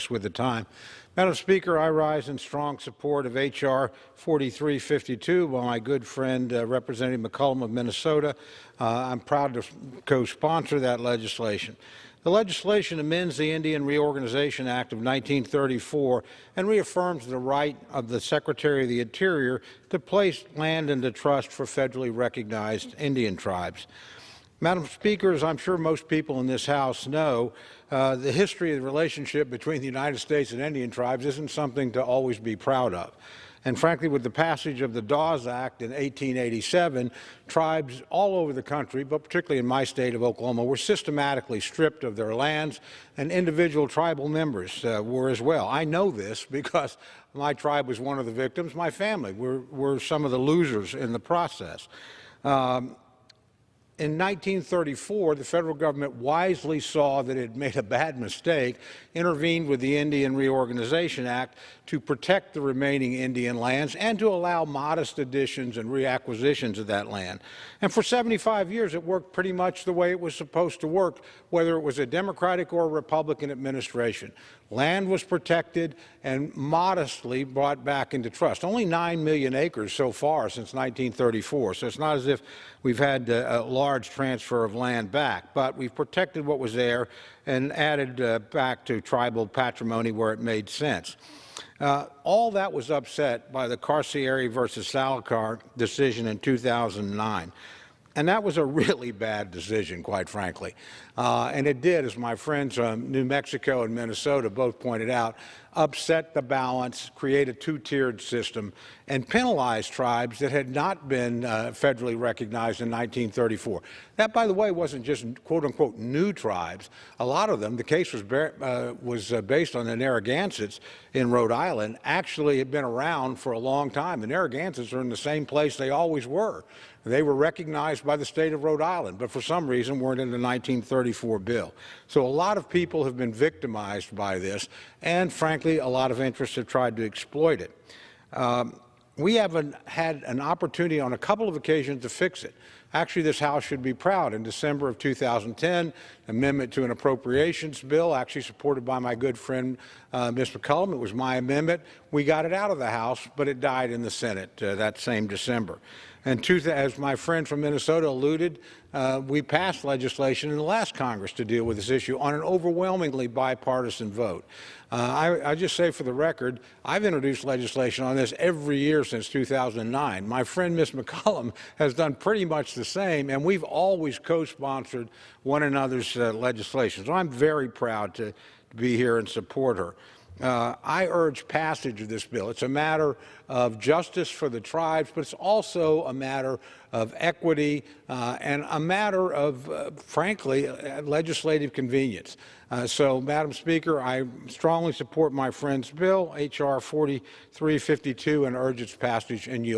with the time. Madam Speaker, I rise in strong support of H.R. 4352 by my good friend Representative McCollum of Minnesota. I'm proud to co-sponsor that legislation. The legislation amends the Indian Reorganization Act of 1934 and reaffirms the right of the Secretary of the Interior to place land into trust for federally recognized Indian tribes. Madam Speaker, as I'm sure most people in this House know, the history of the relationship between the United States and Indian tribes isn't something to always be proud of. And frankly, with the passage of the Dawes Act in 1887, tribes all over the country, but particularly in my state of Oklahoma, were systematically stripped of their lands, and individual tribal members were as well. I know this because my tribe was one of the victims. My family were some of the losers in the process. In 1934, the federal government wisely saw that it had made a bad mistake, intervened with the Indian Reorganization Act to protect the remaining Indian lands and to allow modest additions and reacquisitions of that land. And for 75 years, it worked pretty much the way it was supposed to work, whether it was a Democratic or a Republican administration. Land was protected and modestly brought back into trust. Only 9 million acres so far since 1934, so it's not as if we've had a large transfer of land back, but we've protected what was there and added back to tribal patrimony where it made sense. All that was upset by the Carcieri versus Salazar decision in 2009. And that was a really bad decision, quite frankly. And it did, as my friends from New Mexico and Minnesota both pointed out, upset the balance, create a two-tiered system, and penalize tribes that had not been federally recognized in 1934. That, by the way, wasn't just quote-unquote new tribes. A lot of them, the case was based on the Narragansetts in Rhode Island, actually had been around for a long time. The Narragansetts are in the same place they always were. They were recognized by the state of Rhode Island, but for some reason weren't in the 1934 bill. So a lot of people have been victimized by this, and frankly, a lot of interests have tried to exploit it. We haven't had an opportunity on a couple of occasions to fix it. Actually, this House should be proud. In December of 2010, amendment to an appropriations bill, actually supported by my good friend, Ms. McCollum. It was my amendment. We got it out of the House, but it died in the Senate that same December. And as my friend from Minnesota alluded, we passed legislation in the last Congress to deal with this issue on an overwhelmingly bipartisan vote. I just say for the record, I've introduced legislation on this every year since 2009. My friend, Ms. McCollum, has done pretty much the same, and we've always co-sponsored one another's legislation. So I'm very proud to be here and support her. I urge passage of this bill. It's a matter of justice for the tribes, but it's also a matter of equity and a matter of, frankly, legislative convenience. So, Madam Speaker, I strongly support my friend's bill, H.R. 4352, and urge its passage and yield.